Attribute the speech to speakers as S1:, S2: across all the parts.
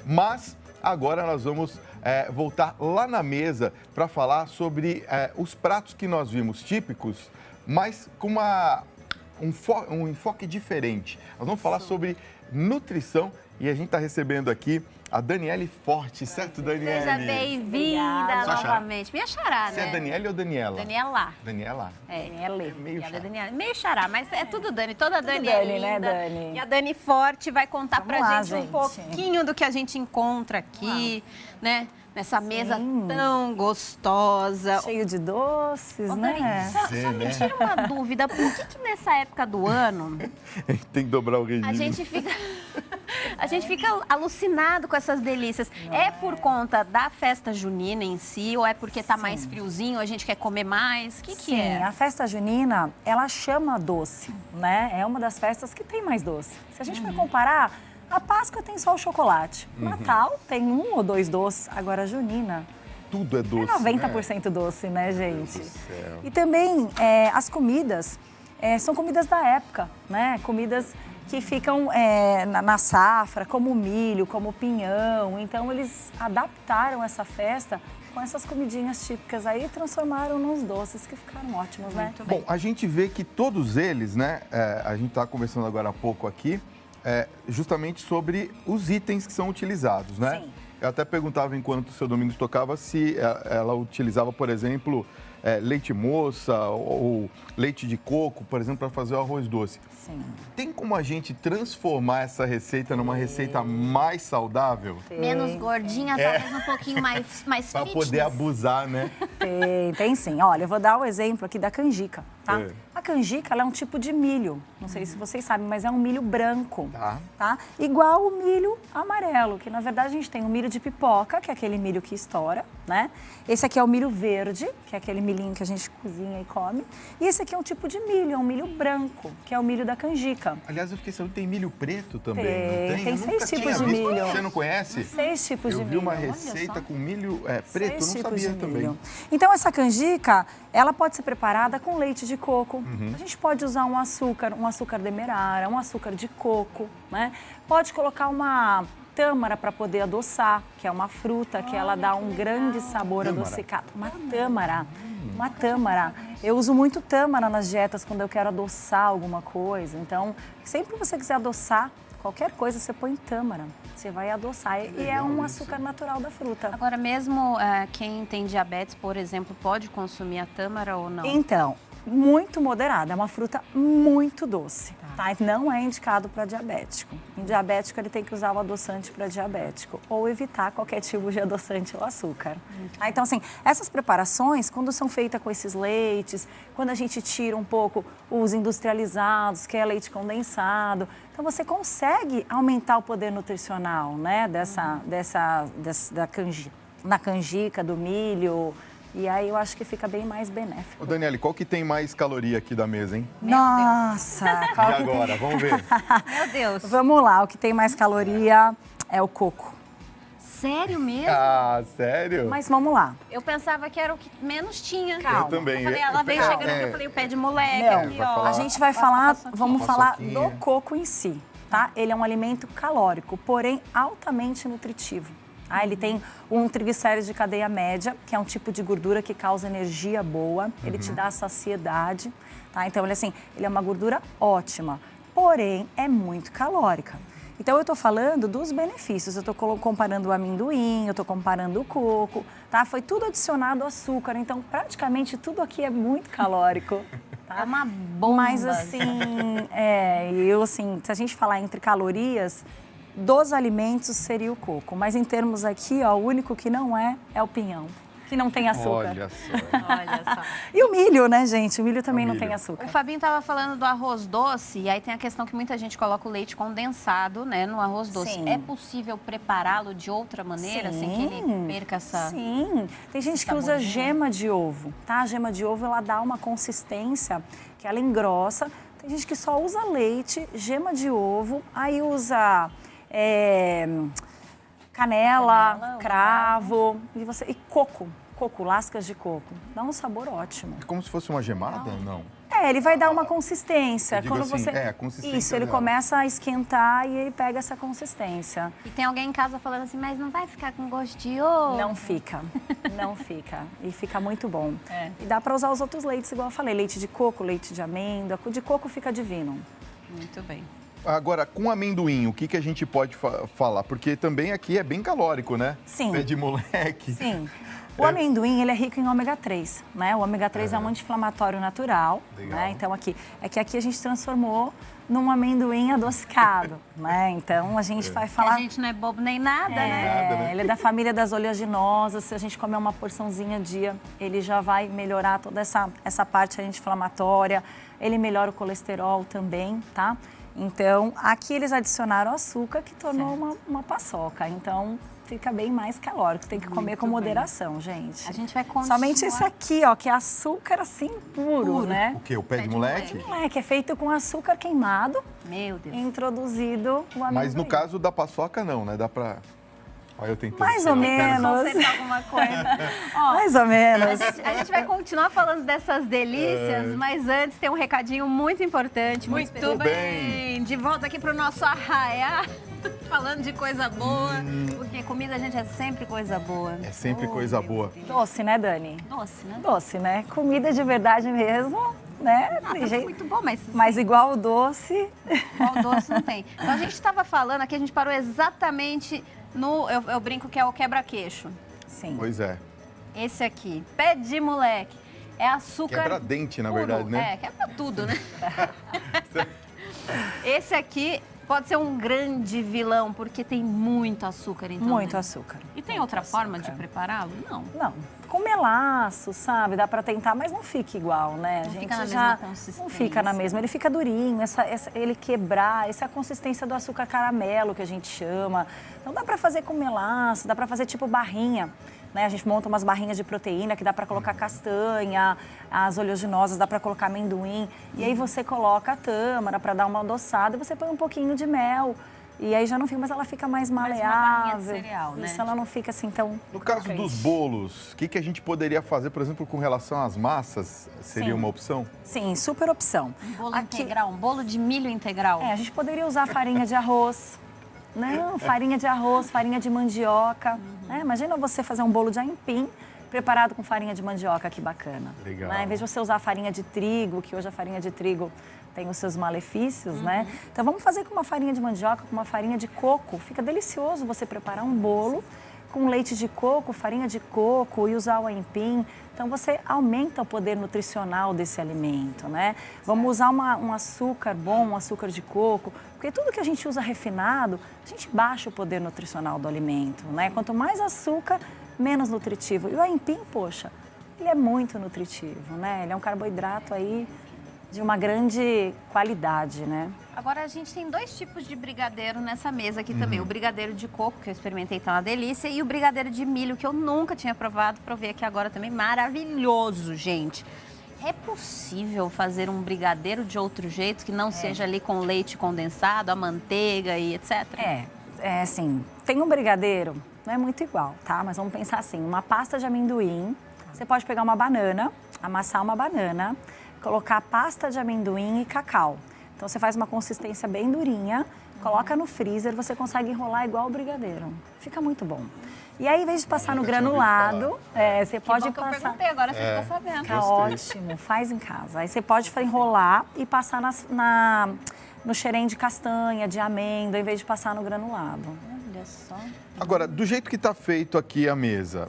S1: Mas agora nós vamos voltar lá na mesa para falar sobre os pratos que nós vimos típicos, mas com um enfoque diferente. Nós vamos falar sobre nutrição e a gente está recebendo aqui a Daniele Forte, certo, Daniele?
S2: Seja bem-vinda novamente. Minha xará, né?
S1: Você é Daniele ou Daniela?
S2: Daniela.
S1: Daniela?
S2: Daniela.
S1: Meio xará.
S2: Daniela. Meio xará, mas é tudo Dani. Toda Dani é
S3: Dani,
S2: linda.
S3: né, Dani?
S2: E a Dani Forte vai contar
S3: Vamos
S2: pra
S3: lá,
S2: gente um
S3: gente.
S2: pouquinho do que a gente encontra aqui, né? Nessa mesa tão gostosa.
S3: Cheio de doces,
S2: Ô,
S3: né?
S2: Dani, só me tira uma dúvida. Por que nessa época do ano
S1: Tem que dobrar o regime.
S2: a gente fica alucinado com essas delícias? É por conta da festa junina em si ou é porque tá mais friozinho, a gente quer comer mais? O que
S3: Sim,
S2: é?
S3: a festa junina, ela chama doce, né? É uma das festas que tem mais doce. Se a gente for comparar, a Páscoa tem só o chocolate. Natal tem 1 ou 2 doces. Agora a junina
S1: Tudo é doce,
S3: é 90% doce, né, gente?
S1: Deus do céu.
S3: E também as comidas são comidas da época, né? Comidas que ficam na safra, como o milho, como o pinhão. Então, eles adaptaram essa festa com essas comidinhas típicas aí e transformaram nos doces que ficaram ótimos, né?
S2: Muito bem.
S1: Bom, a gente vê que todos eles, né? A gente está conversando agora há pouco aqui, justamente sobre os itens que são utilizados, né?
S3: Sim.
S1: Eu até perguntava enquanto o seu Domingos tocava se ela utilizava, por exemplo, leite moça ou leite de coco, por exemplo, para fazer o arroz doce.
S3: Sim.
S1: Tem como a gente transformar essa receita numa receita mais saudável?
S2: Menos gordinha, talvez um pouquinho mais
S1: Para
S2: fitness.
S1: poder abusar, né?
S3: Tem sim. Olha, eu vou dar o exemplo aqui da canjica, tá?
S1: É.
S3: A canjica, ela é um tipo de milho. Não sei se vocês sabem, mas é um milho branco,
S1: Tá.
S3: Igual o milho amarelo, que na verdade a gente tem o milho de pipoca, que é aquele milho que estoura, né? Esse aqui é o milho verde, que é aquele milhinho que a gente cozinha e come. E esse aqui é um tipo de milho, é um milho branco, que é o milho da canjica.
S1: Aliás, eu fiquei sabendo que tem milho preto também,
S3: Tem,
S1: não tem?
S3: tem
S1: Eu
S3: 6
S1: nunca
S3: tipos
S1: tinha
S3: de
S1: visto.
S3: milho.
S1: Você não conhece?
S3: 6 tipos de
S1: Eu vi
S3: milho.
S1: uma
S3: Olha
S1: receita
S2: só.
S1: com milho preto, eu
S3: 6
S1: não
S3: tipos
S1: sabia
S3: de
S1: também.
S3: milho. Então, essa canjica, ela pode ser preparada com leite de coco. A gente pode usar um açúcar demerara, um açúcar de coco, né? Pode colocar uma tâmara para poder adoçar, que é uma fruta que ela dá um grande sabor
S1: Tâmara?
S3: adocicado. Uma tâmara. Uma tâmara. Eu uso muito tâmara nas dietas quando eu quero adoçar alguma coisa. Então, sempre que você quiser adoçar qualquer coisa, você põe tâmara. Você vai adoçar. E é um açúcar natural da fruta.
S2: Agora, mesmo quem tem diabetes, por exemplo, pode consumir a tâmara ou não?
S3: Então, muito moderada. É uma fruta muito doce, tá? Não é indicado para diabético. Em diabético, ele tem que usar o adoçante para diabético ou evitar qualquer tipo de adoçante ou açúcar. Tá? Então, assim, essas preparações, quando são feitas com esses leites, quando a gente tira um pouco os industrializados, que é leite condensado, então você consegue aumentar o poder nutricional, né, da canjica, do milho. E aí eu acho que fica bem mais benéfico.
S1: Ô, Daniele, qual que tem mais caloria aqui da mesa, hein?
S3: Nossa!
S1: E
S3: qual que
S1: agora? Vamos ver.
S2: Meu Deus.
S3: Vamos lá, o que tem mais caloria é o coco.
S2: Sério mesmo?
S1: Ah, sério?
S3: Mas vamos lá.
S2: Eu pensava que era o que menos tinha.
S3: Calma.
S1: Eu também.
S2: Eu falei, ela veio chegando aqui, eu falei, o pé de moleque
S3: Não,
S2: aqui,
S1: vai
S2: ó.
S1: falar.
S3: A gente vai falar, vamos falar
S1: paçoquinha.
S3: do coco em si, tá? Ele é um alimento calórico, porém altamente nutritivo. Ele tem um triglicérides de cadeia média, que é um tipo de gordura que causa energia boa, ele te dá saciedade, tá? Então, ele é uma gordura ótima, porém é muito calórica. Então, eu estou falando dos benefícios, eu estou comparando o amendoim, eu estou comparando o coco, tá? Foi tudo adicionado açúcar, então praticamente tudo aqui é muito calórico. Tá?
S2: É uma bomba.
S3: Mas se a gente falar entre calorias, dos alimentos seria o coco. Mas em termos aqui, ó, o único que não é o pinhão, que não tem açúcar.
S1: Olha só.
S2: Olha só.
S3: E o milho, né, gente? O milho também não
S1: milho.
S3: tem açúcar.
S2: O Fabinho estava falando do arroz doce, e aí tem a questão que muita gente coloca o leite condensado, né, no arroz doce.
S3: Sim.
S2: É possível prepará-lo de outra maneira, sem que ele perca essa...
S3: Sim, tem gente que usa gema de ovo, tá? A gema de ovo, ela dá uma consistência que ela engrossa. Tem gente que só usa leite, gema de ovo, aí usa canela, cravo e coco, lascas de coco. Dá um sabor ótimo.
S1: É como se fosse uma gemada? Não.
S3: Ele vai dar uma consistência.
S1: Eu digo
S3: Quando
S1: assim,
S3: você...
S1: a consistência
S3: Isso, ele
S1: dela.
S3: começa a esquentar e ele pega essa consistência.
S2: E tem alguém em casa falando assim, mas não vai ficar com gosto de ovo?
S3: Não fica, não fica. E fica muito bom.
S2: É.
S3: E dá para usar os outros leites, igual eu falei. Leite de coco, leite de amêndoa. O de coco fica divino.
S2: Muito bem.
S1: Agora, com amendoim, o que a gente pode falar? Porque também aqui é bem calórico, né?
S3: Sim.
S1: Pé de moleque.
S3: Sim. O amendoim, ele é rico em ômega 3, né? O ômega 3 é um anti-inflamatório natural,
S1: Legal.
S3: né? Então aqui a gente transformou num amendoim adocicado, né? Então a gente vai falar...
S2: A gente não é bobo nem nada, né?
S1: Nada, né?
S3: Ele é da família das oleaginosas. Se a gente comer uma porçãozinha dia, ele já vai melhorar toda essa parte anti-inflamatória. Ele melhora o colesterol também, tá? Então, aqui eles adicionaram açúcar, que tornou uma paçoca. Então, fica bem mais calórico. Tem que comer com moderação, gente.
S2: A gente vai continuar.
S3: Somente esse aqui, ó, que é açúcar assim puro, né?
S1: O quê? O pé de moleque?
S3: Que é feito com açúcar queimado,
S2: Meu Deus.
S3: introduzido o amendoim.
S1: Mas no caso da paçoca, não, né? Dá pra... Olha, eu tentando.
S3: Mais ou menos.
S2: Consertar alguma coisa. Ó,
S3: Mais ou menos.
S2: a gente vai continuar falando dessas delícias, mas antes tem um recadinho muito importante, muito
S1: Muito
S2: bem. De volta aqui pro nosso arraiá, falando de coisa boa, porque comida, gente, é sempre coisa boa.
S1: É sempre coisa boa.
S3: Doce, né, Dani?
S2: Doce, né?
S3: Doce, né? Comida de verdade mesmo, né? Tem jeito.
S2: Muito bom,
S3: Mas igual o doce.
S2: igual doce não tem. Então a gente estava falando aqui, a gente parou exatamente no, eu brinco que é o quebra-queixo.
S3: Sim.
S1: Pois é.
S2: Esse aqui, pé de moleque, é açúcar
S1: Quebra-dente, na
S2: puro.
S1: verdade, né?
S2: É, quebra tudo, né? Esse aqui pode ser um grande vilão, porque tem muito açúcar, então.
S3: Muito
S2: né?
S3: açúcar.
S2: E tem outra forma de prepará-lo? Não.
S3: Não, com melaço, sabe? Dá pra tentar, mas não fica igual, né?
S2: Não
S3: A gente
S2: fica na
S3: já
S2: mesma consistência.
S3: não fica na mesma. Ele fica durinho, ele quebrar, essa é a consistência do açúcar caramelo que a gente chama. Então dá pra fazer com melaço, dá pra fazer tipo barrinha. Né? A gente monta umas barrinhas de proteína que dá para colocar castanha, as oleaginosas dá para colocar amendoim. E aí você coloca a tâmara para dar uma adoçada e você põe um pouquinho de mel. E aí já não fica, mas ela fica mais
S2: Parece uma barrinha de
S3: maleável.
S2: cereal, né?
S3: Isso, ela não fica assim tão...
S1: No caso
S3: crocante.
S1: dos bolos, o que a gente poderia fazer, por exemplo, com relação às massas? Seria
S3: Sim.
S1: uma opção?
S3: Sim, super opção.
S2: Um bolo integral, um bolo de milho integral.
S3: A gente poderia usar farinha de arroz. Não, farinha de arroz, farinha de mandioca. Né? Imagina você fazer um bolo de aipim preparado com farinha de mandioca, que bacana.
S1: Legal.
S3: Né? Em vez de você usar farinha de trigo, que hoje a farinha de trigo tem os seus malefícios, né? Então vamos fazer com uma farinha de mandioca, com uma farinha de coco. Fica delicioso você preparar um bolo com leite de coco, farinha de coco e usar o aipim. Então você aumenta o poder nutricional desse alimento, né? Vamos usar um açúcar bom, um açúcar de coco, porque tudo que a gente usa refinado, a gente baixa o poder nutricional do alimento, né? Quanto mais açúcar, menos nutritivo. E o aipim, poxa, ele é muito nutritivo, né? Ele é um carboidrato aí de uma grande qualidade, né?
S2: Agora, a gente tem dois tipos de brigadeiro nessa mesa aqui também. O brigadeiro de coco, que eu experimentei, tá uma delícia, e o brigadeiro de milho, que eu nunca tinha provado, provei aqui agora também. Maravilhoso, gente. É possível fazer um brigadeiro de outro jeito, que não seja ali com leite condensado, a manteiga e etc?
S3: É assim, tem um brigadeiro, não é muito igual, tá? Mas vamos pensar assim, uma pasta de amendoim, você pode pegar uma banana, amassar uma banana, colocar pasta de amendoim e cacau. Então você faz uma consistência bem durinha, coloca no freezer, você consegue enrolar igual o brigadeiro. Fica muito bom. E aí, em vez de passar no
S1: nunca tinha ouvido
S3: granulado, você pode
S2: Bom que eu
S3: passar...
S2: perguntei, agora você está sabendo.
S3: Fica ótimo, faz em casa. Aí você pode enrolar e passar no xerém de castanha, de amêndoa, em vez de passar no granulado.
S2: Olha só.
S1: Agora, do jeito que está feito aqui a mesa,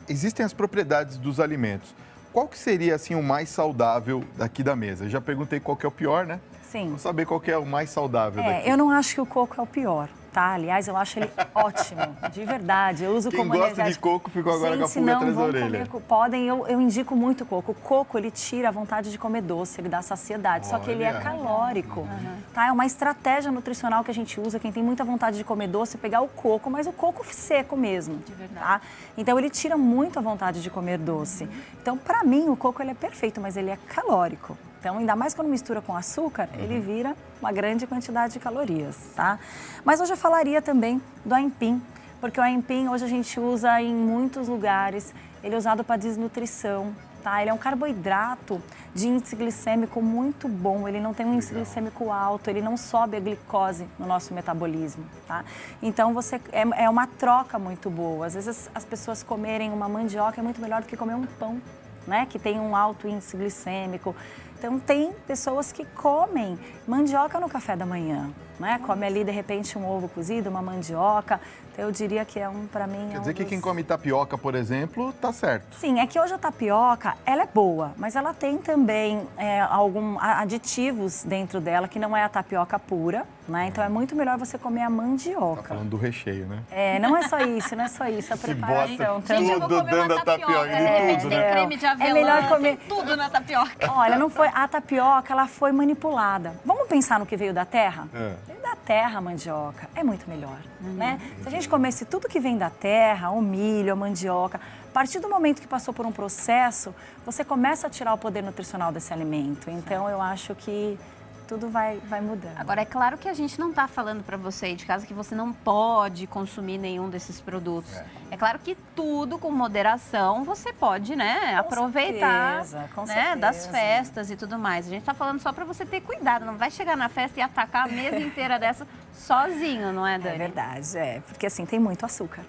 S1: existem as propriedades dos alimentos. Qual que seria, assim, o mais saudável daqui da mesa? Eu já perguntei qual que é o pior, né?
S3: Sim.
S1: Vamos saber qual que é o mais saudável daqui.
S3: Eu não acho que o coco é o pior, tá? Aliás, eu acho ele ótimo, de verdade. Eu uso
S1: Quem
S3: como
S1: gosta
S3: energético.
S1: de coco ficou agora com a
S3: Gente,
S1: pulga
S3: não
S1: atrás da
S3: vão
S1: orelha.
S3: comer, podem, eu indico muito o coco. O coco, ele tira a vontade de comer doce, ele dá saciedade, só que ele é
S1: Olha.
S3: calórico, tá? É uma estratégia nutricional que a gente usa, quem tem muita vontade de comer doce, pegar o coco, mas o coco seco mesmo,
S2: De verdade.
S3: tá? Então, ele tira muito a vontade de comer doce. Então, pra mim, o coco, ele é perfeito, mas ele é calórico. Então, ainda mais quando mistura com açúcar, ele vira uma grande quantidade de calorias, tá? Mas hoje eu falaria também do aipim, porque o aipim hoje a gente usa em muitos lugares. Ele é usado para desnutrição, tá? Ele é um carboidrato de índice glicêmico muito bom, ele não tem um índice glicêmico alto, ele não sobe a glicose no nosso metabolismo, tá? Então, é uma troca muito boa. Às vezes, as pessoas comerem uma mandioca é muito melhor do que comer um pão, né? Que tem um alto índice glicêmico. Então, tem pessoas que comem mandioca no café da manhã, né? Come ali, de repente, um ovo cozido, uma mandioca. Então, eu diria que para mim...
S1: Quer dizer que quem come tapioca, por exemplo, tá certo.
S3: Sim, é que hoje a tapioca, ela é boa, mas ela tem também alguns aditivos dentro dela, que não é a tapioca pura, né? Então, é muito melhor você comer a mandioca.
S1: Tá falando do recheio, né?
S3: Não é só isso, não é só isso. A preparação
S1: também.
S2: Gente, eu vou comer
S1: Dando
S2: uma
S1: a tapioca,
S2: de
S1: tudo,
S2: tem
S1: né?
S2: creme de avelã,
S3: melhor comer...
S2: tem tudo na tapioca.
S3: Olha, não foi... A tapioca, ela foi manipulada. Vamos pensar no que veio da terra? Veio da terra a mandioca. É muito melhor, né? Se a gente comesse tudo que vem da terra, o milho, a mandioca, a partir do momento que passou por um processo, você começa a tirar o poder nutricional desse alimento. Então, eu acho que tudo vai mudando.
S2: Agora, é claro que a gente não está falando para você aí de casa que você não pode consumir nenhum desses produtos. É claro que tudo com moderação você pode, né, aproveitar
S3: com
S2: né,
S3: certeza.
S2: das festas e tudo mais. A gente está falando só para você ter cuidado, não vai chegar na festa e atacar a mesa inteira dessa sozinho, não é, Dani?
S3: É verdade, porque assim, tem muito açúcar,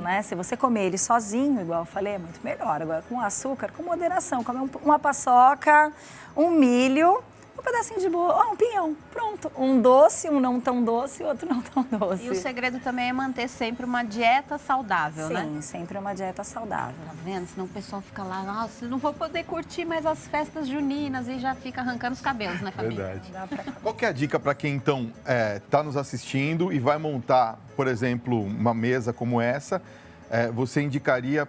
S3: né? Se você comer ele sozinho, igual eu falei, é muito melhor. Agora, com açúcar, com moderação, comer uma paçoca, um milho, um pedacinho de bolo, um pinhão, pronto. Um doce, um não tão doce e outro não tão doce.
S2: E o segredo também é manter sempre uma dieta saudável, né?
S3: Sim, sempre uma dieta saudável.
S2: Tá vendo? Senão o pessoal fica lá, nossa, não vou poder curtir mais as festas juninas e já fica arrancando os cabelos, né, família?
S1: Verdade. Qual que é a dica para quem, então, está nos assistindo e vai montar, por exemplo, uma mesa como essa? Você indicaria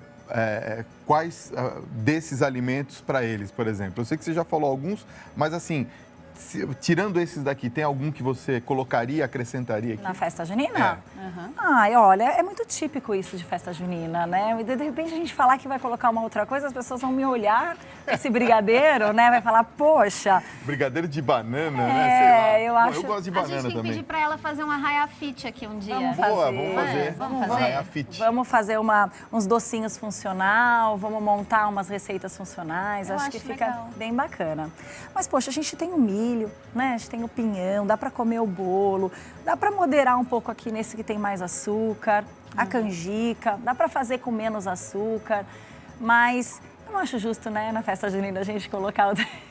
S1: quais desses alimentos para eles, por exemplo? Eu sei que você já falou alguns, mas assim, tirando esses daqui, tem algum que você colocaria, acrescentaria aqui?
S3: Na festa junina? Ai, olha, é muito típico isso de festa junina, né? E de repente a gente falar que vai colocar uma outra coisa, as pessoas vão me olhar, esse brigadeiro, né? Vai falar, poxa...
S1: Brigadeiro de banana, né? Sei lá.
S3: Eu acho...
S1: Eu gosto de banana
S2: também. A gente tem que pedir para ela fazer uma raia fit aqui um dia.
S3: Vamos
S1: fazer.
S2: Vamos fazer?
S1: Raia fit.
S3: Vamos fazer uns docinhos funcional, vamos montar umas receitas funcionais. Acho que fica
S2: legal.
S3: bem bacana. Mas, poxa, a gente tem o milho, né? A gente tem o pinhão, dá para comer o bolo, dá para moderar um pouco aqui nesse que tem mais açúcar, a canjica, dá para fazer com menos açúcar, mas eu não acho justo, né, na festa junina a gente colocar outra
S2: coisa.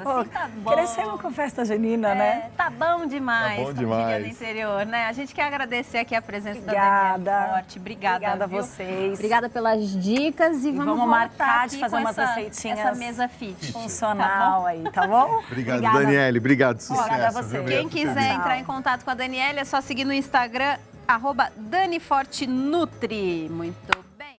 S3: Pô,
S2: Assim tá bom.
S3: crescemos com festa junina, né?
S2: Tá bom demais.
S1: Tá bom
S2: família
S1: demais.
S2: do interior, né? A gente quer agradecer aqui a presença
S3: Obrigada.
S2: da Daniela Forte. Obrigada
S3: a
S2: viu?
S3: vocês.
S2: Obrigada pelas dicas e vamos voltar
S3: marcar de
S2: aqui
S3: fazer
S2: com
S3: umas receitinhas
S2: essa mesa fit.
S3: funcional aí, tá bom?
S1: Obrigado, Daniele. Obrigado, sucesso.
S3: Obrigada a você.
S1: viu?
S2: Quem quiser entrar em contato com a Daniela é só seguir no Instagram, @DaniForteNutri. Muito